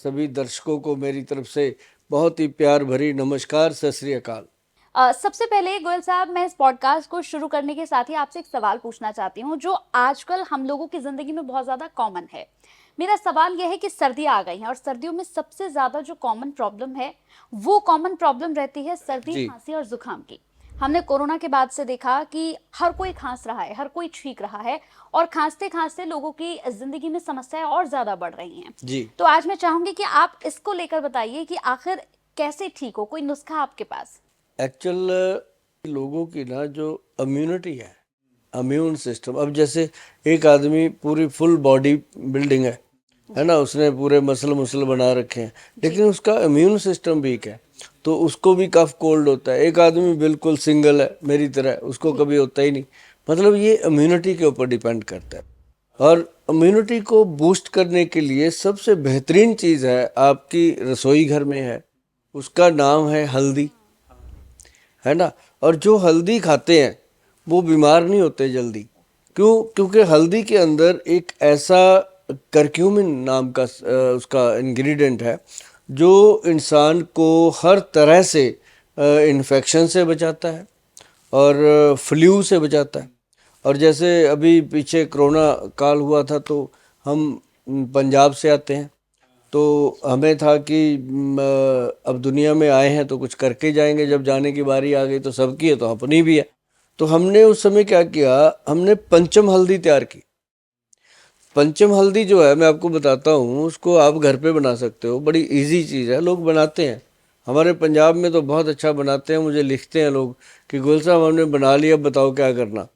सभी दर्शकों को मेरी तरफ से बहुत ही प्यार भरी नमस्कार, सत श्री अकाल। सबसे पहले गोयल साहब, मैं इस पॉडकास्ट को शुरू करने के साथ ही आपसे एक सवाल पूछना चाहती हूँ जो आजकल हम लोगों की ज़िंदगी में बहुत ज़्यादा कॉमन है। मेरा सवाल यह है कि सर्दियाँ आ गई हैं और सर्दियों में सबसे ज़्यादा जो कॉमन प्रॉब्लम है वो कॉमन प्रॉब्लम रहती है सर्दी, जी। खांसी और ज़ुकाम की। हमने कोरोना के बाद से देखा कि हर कोई खांस रहा है, हर कोई छींक रहा है और खांसते खांसते लोगों की ज़िंदगी में समस्याएं और ज़्यादा बढ़ रही हैं। जी। तो आज मैं चाहूँगी कि आप इसको लेकर बताइए कि आखिर कैसे ठीक हो, कोई नुस्खा आपके पास? एक्चुअल लोगों की ना जो इम्यूनिटी इम्यून सिस्टम, अब जैसे एक आदमी पूरी फुल बॉडी बिल्डिंग है जी ना, उसने पूरे मसल मुसल बना रखे हैं, जी लेकिन उसका इम्यून सिस्टम वीक है, तो उसको भी कफ कोल्ड होता है। एक आदमी बिल्कुल सिंगल है मेरी तरह, उसको जी कभी होता ही नहीं। मतलब ये इम्यूनिटी के ऊपर डिपेंड करता है। और इम्यूनिटी को बूस्ट करने के लिए सबसे बेहतरीन चीज़ है आपकी रसोई घर में है, उसका नाम है हल्दी, है ना। और जो हल्दी खाते हैं वो बीमार नहीं होते जल्दी। क्यों? क्योंकि हल्दी के अंदर एक ऐसा करक्यूमिन नाम का उसका इंग्रेडिएंट है जो इंसान को हर तरह से इन्फेक्शन से बचाता है और फ्लू से बचाता है। और जैसे अभी पीछे कोरोना काल हुआ था, तो हम पंजाब से आते हैं, तो हमें था कि अब दुनिया में आए हैं तो कुछ करके जाएंगे। जब जाने की बारी आ गई तो सबकी है तो अपनी भी है। तो हमने उस समय क्या किया, हमने पंचम हल्दी तैयार की। पंचम हल्दी जो है, मैं आपको बताता हूँ, उसको आप घर पे बना सकते हो, बड़ी इजी चीज़ है, लोग बनाते हैं। हमारे पंजाब में तो बहुत अच्छा बनाते हैं, मुझे लिखते हैं लोग कि गुल साहब हमने बना लिया, बताओ क्या करना।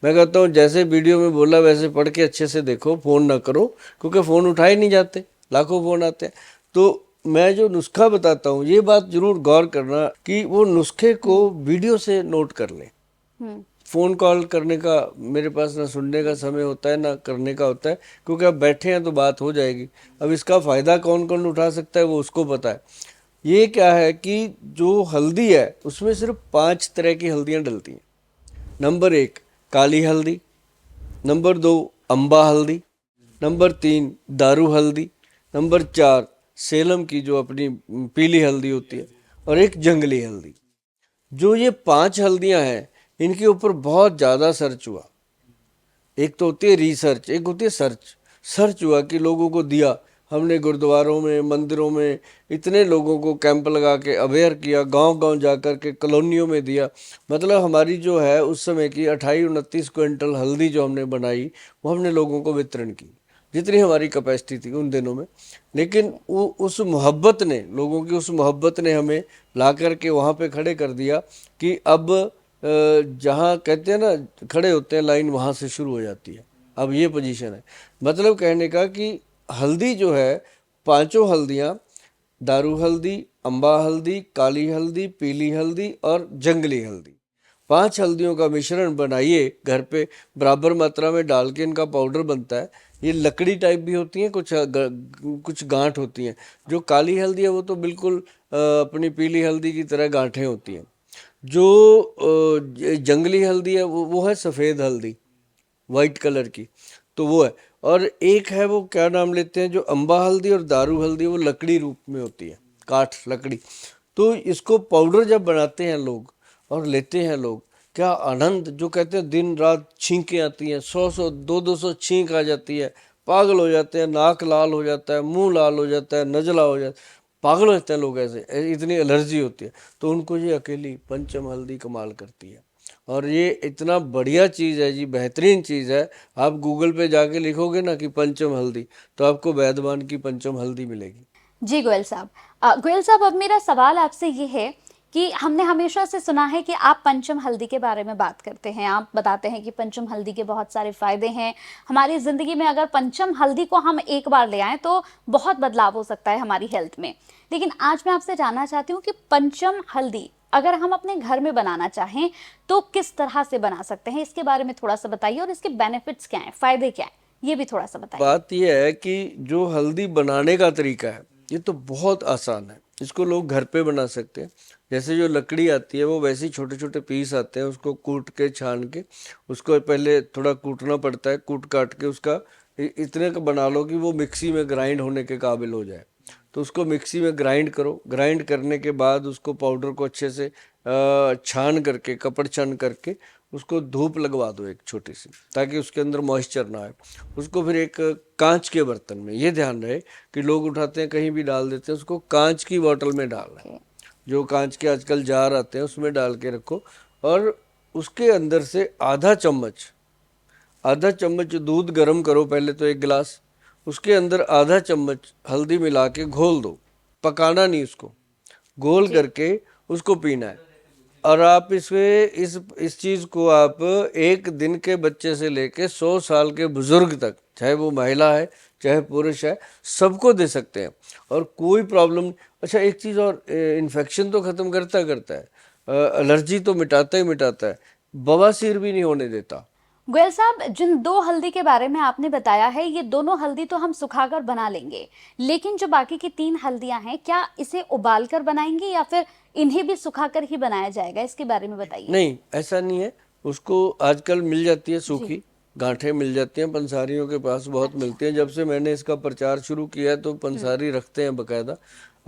मैं कहता हूँ जैसे वीडियो में बोला वैसे पढ़ के अच्छे से देखो, फ़ोन ना करो, क्योंकि फ़ोन उठाए नहीं जाते, लाखों फ़ोन आते हैं। तो मैं जो नुस्खा बताता हूँ, ये बात ज़रूर गौर करना कि वो नुस्खे को हम्म वीडियो से नोट कर लें। हम्म फ़ोन कॉल करने का मेरे पास ना सुनने का हम्म समय होता है ना करने का होता है, क्योंकि अब बैठे हैं तो बात हो जाएगी। अब इसका फ़ायदा कौन कौन उठा सकता है वो उसको पता है। ये क्या है कि जो हल्दी है उसमें सिर्फ 5 तरह की हल्दियाँ डलती हैं। नंबर 1 काली हल्दी, नंबर 2 अम्बा हल्दी, नंबर 3 दारू हल्दी, नंबर 4 सेलम की जो अपनी पीली हल्दी होती है, और एक जंगली हल्दी। जो ये 5 हल्दियाँ हैं, इनके ऊपर बहुत ज़्यादा सर्च हुआ। एक तो होती है रिसर्च, एक होती है सर्च। सर्च हुआ कि लोगों को दिया, हमने गुरुद्वारों में, मंदिरों में इतने लोगों को कैंप लगा के अवेयर किया, गांव गांव जा कर के कॉलोनियों में दिया। मतलब हमारी जो है उस समय की 28-29 क्विंटल हल्दी जो हमने बनाई, वो हमने लोगों को वितरण की, जितनी हमारी कैपेसिटी थी उन दिनों में। लेकिन जी वो उस मोहब्बत ने, लोगों की उस मोहब्बत ने हमें ला कर के वहाँ पे खड़े कर दिया कि अब जहाँ कहते हैं ना खड़े होते हैं लाइन, वहाँ से शुरू हो जाती है। अब ये पोजीशन है। मतलब कहने का कि हल्दी जो है, पांचों हल्दियाँ, दारू हल्दी, अम्बा हल्दी, काली हल्दी, पीली हल्दी और जंगली हल्दी, 5 हल्दियों का मिश्रण बनाइए घर पे, बराबर मात्रा में डाल के इनका पाउडर बनता है। ये लकड़ी टाइप भी होती हैं, कुछ गांठ होती हैं। जो काली हल्दी है वो तो बिल्कुल अपनी पीली हल्दी की तरह गांठें होती हैं। जो जंगली हल्दी है वो है सफ़ेद हल्दी, वाइट कलर की, तो वो है। और एक है, वो क्या नाम लेते हैं, जो अम्बा हल्दी और दारू हल्दी, वो लकड़ी रूप में होती है, काठ लकड़ी। तो इसको पाउडर जब बनाते हैं लोग और लेते हैं लोग, क्या आनंद, जो कहते हैं दिन रात छींकें आती हैं, 100-100 200-200 छींक आ जाती है, पागल हो जाते हैं, नाक लाल हो जाता है, मुंह लाल हो जाता है, नजला हो जाता है, पागल हो जाते हैं लोग, इतनी एलर्जी होती है। तो उनको ये अकेली पंचम हल्दी कमाल करती है। और ये इतना बढ़िया चीज़ है जी, बेहतरीन चीज़ है। आप गूगल पे जाके लिखोगे ना कि पंचम हल्दी, तो आपको वैद्यमान की पंचम हल्दी मिलेगी। जी गोयल साहब, गोयल साहब, अब मेरा सवाल आपसे ये है कि हमने हमेशा से सुना है कि आप पंचम हल्दी के बारे में बात करते हैं, आप बताते हैं कि पंचम हल्दी के बहुत सारे फायदे हैं हमारी ज़िंदगी में। अगर पंचम हल्दी को हम एक बार ले आएँ तो बहुत बदलाव हो सकता है हमारी हेल्थ में। लेकिन आज मैं आपसे जानना चाहती हूँ कि पंचम हल्दी अगर हम अपने घर में बनाना चाहें तो किस तरह से बना सकते हैं, इसके बारे में थोड़ा सा बताइए और इसके बेनिफिट्स क्या हैं, फ़ायदे क्या हैं, ये भी थोड़ा सा बताइए। बात यह है कि जो हल्दी बनाने का तरीका है, ये तो बहुत आसान है। इसको लोग घर पे बना सकते हैं। जैसे जो लकड़ी आती है वो वैसे ही छोटे छोटे पीस आते हैं, उसको कूट के छान के, उसको पहले थोड़ा कूटना पड़ता है, कूट काट के उसका इतने का बना लो कि वो मिक्सी में ग्राइंड होने के काबिल हो जाए। तो उसको मिक्सी में ग्राइंड करो। ग्राइंड करने के बाद उसको पाउडर को अच्छे से छान करके, कपड़ छान करके उसको धूप लगवा दो एक छोटी सी, ताकि उसके अंदर मॉइस्चर ना आए। उसको फिर एक कांच के बर्तन में, ये ध्यान रहे कि लोग उठाते हैं कहीं भी डाल देते हैं, उसको कांच की बोतल में डालना है। जो कांच के आजकल जार आते हैं उसमें डाल के रखो, और उसके अंदर से आधा चम्मच दूध गर्म करो पहले तो, एक गिलास, उसके अंदर आधा चम्मच हल्दी मिला के घोल दो, पकाना नहीं उसको, घोल करके उसको पीना है। और आप इसमें इस चीज को आप एक दिन के बच्चे से लेके 100 साल के बुजुर्ग तक, चाहे वो महिला है चाहे पुरुष है, सबको दे सकते हैं और कोई प्रॉब्लम नहीं। अच्छा एक चीज और, इन्फेक्शन तो खत्म करता है, एलर्जी तो मिटाता ही मिटाता है, बवासीर भी नहीं होने देता। गोयल साहब, जिन 2 हल्दी के बारे में आपने बताया है, ये दोनों हल्दी तो हम सुखाकर बना लेंगे, लेकिन जो बाकी की 3 हल्दियां हैं, क्या इसे उबालकर बनाएंगे या फिर इन्हें भी सुखाकर ही बनाया जाएगा? इसके बारे में बताइए। नहीं, ऐसा नहीं है। उसको आजकल मिल जाती है सूखी गांठें, मिल जाती हैं, पंसारियों के पास बहुत मिलती हैं। जब से मैंने इसका प्रचार शुरू किया है तो पंसारी रखते हैं बकायदा,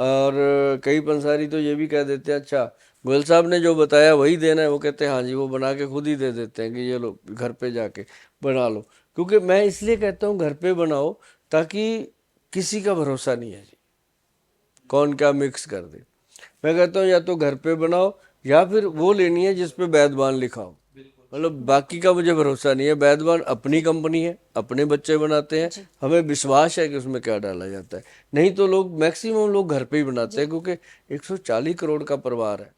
और कई पंसारी तो ये भी कह देते हैं, अच्छा गोयल साहब ने जो बताया वही देना है, वो कहते हैं हाँ जी, वो बना के खुद ही दे देते हैं कि ये लो घर पे जाके बना लो। क्योंकि मैं इसलिए कहता हूँ घर पे बनाओ, ताकि किसी का भरोसा नहीं है जी, कौन क्या मिक्स कर दे। मैं कहता हूँ या तो घर पे बनाओ, या फिर वो लेनी है जिसपे बैदबान लिखा हो। मतलब बाकी का मुझे भरोसा नहीं है। बैदबान अपनी कंपनी है, अपने बच्चे बनाते हैं, हमें विश्वास है कि उसमें क्या डाला जाता है। नहीं तो लोग, मैक्सिमम लोग घर पे ही बनाते हैं, क्योंकि 140 करोड़ का परिवार है,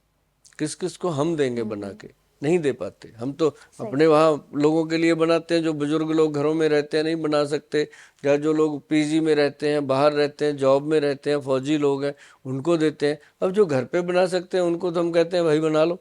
किस किस को हम देंगे बना के, नहीं दे पाते। हम तो अपने वहाँ लोगों के लिए बनाते हैं, जो बुजुर्ग लोग घरों में रहते हैं नहीं बना सकते, या जो लोग पीजी में रहते हैं, बाहर रहते हैं, जॉब में रहते हैं, फौजी लोग हैं, उनको देते हैं। अब जो घर पे बना सकते हैं उनको तो हम कहते हैं भाई बना लो,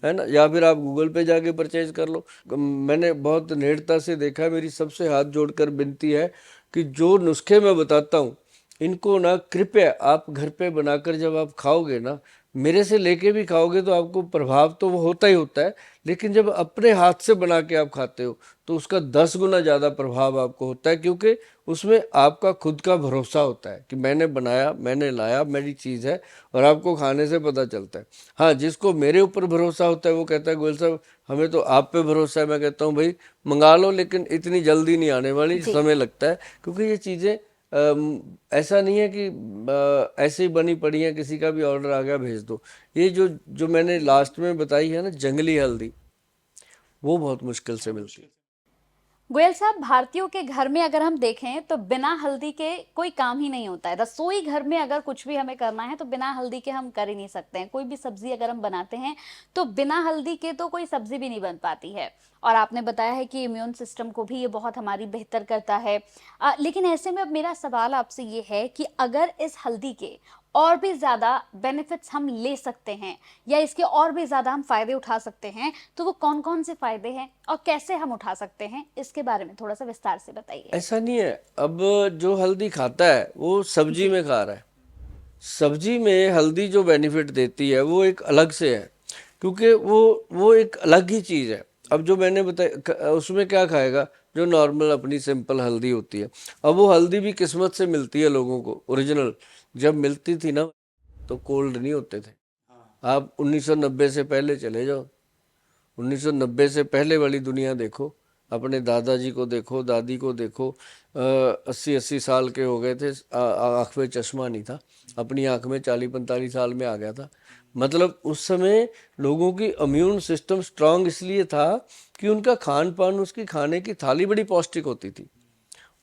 है ना, या फिर आप गूगल पे जाके परचेज कर लो। मैंने बहुत नेड़ता से देखा है, मेरी सबसे हाथ जोड़कर विनती है कि जो नुस्खे मैं बताता हूँ, इनको ना कृपया आप घर पे बनाकर जब आप खाओगे ना, मेरे से लेके भी खाओगे तो आपको प्रभाव तो वो होता ही होता है, लेकिन जब अपने हाथ से बना के आप खाते हो तो उसका 10 गुना ज़्यादा प्रभाव आपको होता है, क्योंकि उसमें आपका खुद का भरोसा होता है कि मैंने बनाया, मैंने लाया, मेरी चीज़ है, और आपको खाने से पता चलता है। हाँ, जिसको मेरे ऊपर भरोसा होता है वो कहता है गोयल साहब हमें तो आप पे भरोसा है। मैं कहता हूँ भाई मंगा लो, लेकिन इतनी जल्दी नहीं आने वाली, समय लगता है, क्योंकि ये चीज़ें ऐसा नहीं है कि ऐसे ही बनी पड़ी है, किसी का भी ऑर्डर आ गया भेज दो। ये जो जो मैंने लास्ट में बताई है ना, जंगली हल्दी, वो बहुत मुश्किल से मिलती है। गोयल साहब, भारतीयों के घर में अगर हम देखें तो बिना हल्दी के कोई काम ही नहीं होता है। रसोई घर में अगर कुछ भी हमें करना है तो बिना हल्दी के हम कर ही नहीं सकते हैं। कोई भी सब्जी अगर हम बनाते हैं तो बिना हल्दी के तो कोई सब्जी भी नहीं बन पाती है। और आपने बताया है कि इम्यून सिस्टम को भी ये बहुत हमारी बेहतर करता है। लेकिन ऐसे में अब मेरा सवाल आपसे ये है कि अगर इस हल्दी के और भी ज़्यादा बेनिफिट्स हम ले सकते हैं, या इसके और भी ज़्यादा हम फ़ायदे उठा सकते हैं, तो वो कौन कौन से फ़ायदे हैं और कैसे हम उठा सकते हैं, इसके बारे में थोड़ा सा विस्तार से बताइए। ऐसा नहीं है, अब जो हल्दी खाता है वो सब्जी में खा रहा है। सब्जी में हल्दी जो बेनिफिट देती है वो एक अलग से है, क्योंकि वो एक अलग ही चीज़ है। अब जो मैंने बताया उसमें क्या खाएगा, जो नॉर्मल अपनी सिंपल हल्दी होती है। अब वो हल्दी भी किस्मत से मिलती है लोगों को, ओरिजिनल। जब मिलती थी ना तो कोल्ड नहीं होते थे। आप 1990 से पहले चले जाओ, 1990 से पहले वाली दुनिया देखो, अपने दादाजी को देखो, दादी को देखो, 80-80 साल के हो गए थे, आँख में चश्मा नहीं था, अपनी आँख में 40-45 साल में आ गया था। मतलब उस समय लोगों की इम्यून सिस्टम स्ट्रांग इसलिए था कि उनका खान पान, उसकी खाने की थाली बड़ी पौष्टिक होती थी।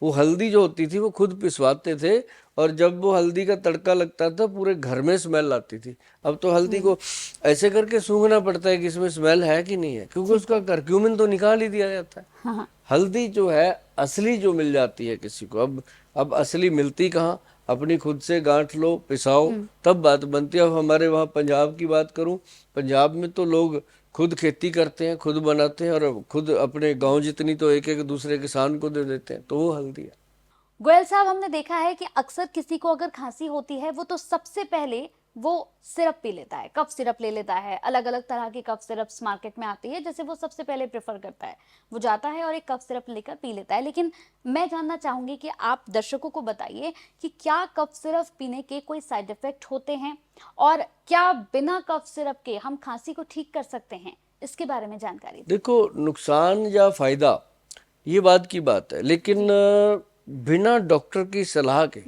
वो हल्दी जो होती थी वो खुद पिसवाते थे, और जब वो हल्दी का तड़का लगता था पूरे घर में स्मेल आती थी। अब तो हल्दी को ऐसे करके सूंघना पड़ता है कि इसमें स्मेल है कि नहीं है, क्योंकि उसका करक्यूमिन तो निकाल ही दिया जाता है। हाँ। हल्दी जो है असली जो मिल जाती है किसी को, अब असली मिलती कहाँ, अपनी खुद से गांठ लो, पिसाओ, तब बात बनती है। अब हमारे वहाँ पंजाब की बात करूँ, पंजाब में तो लोग खुद खेती करते हैं, खुद बनाते हैं, और खुद अपने गांव जितनी तो एक एक दूसरे किसान को दे देते हैं, तो वो हल्दी है। गोयल साहब, हमने देखा है कि अक्सर किसी को अगर खांसी होती है वो तो सबसे पहले वो सिरप पी लेता है, कफ सिरप ले लेता है, अलग अलग तरह की कफ सिरप्स मार्केट में आती है, जैसे वो सबसे पहले प्रेफर करता है, वो जाता है और एक कफ सिरप लेकर पी लेता है। लेकिन मैं जानना चाहूंगी कि आप दर्शकों को बताइए कि क्या कफ सिरप पीने के कोई साइड इफेक्ट होते हैं और क्या बिना कफ सिरप के हम खांसी को ठीक कर सकते हैं, इसके बारे में जानकारी दें। देखो, नुकसान या फायदा ये बात की बात है, लेकिन बिना डॉक्टर की सलाह के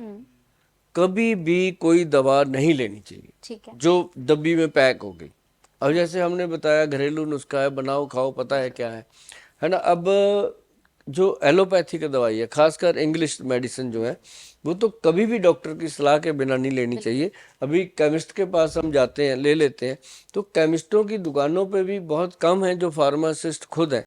कभी भी कोई दवा नहीं लेनी चाहिए ठीक है। जो डब्बी में पैक हो गई। अब जैसे हमने बताया घरेलू नुस्खा है, बनाओ खाओ, पता है क्या है ना। अब जो एलोपैथी का दवाई है, खासकर इंग्लिश मेडिसिन जो है, वो तो कभी भी डॉक्टर की सलाह के बिना नहीं लेनी चाहिए। अभी केमिस्ट के पास हम जाते हैं, ले लेते हैं, तो केमिस्टों की दुकानों पे भी बहुत कम है जो फार्मासिस्ट खुद हैं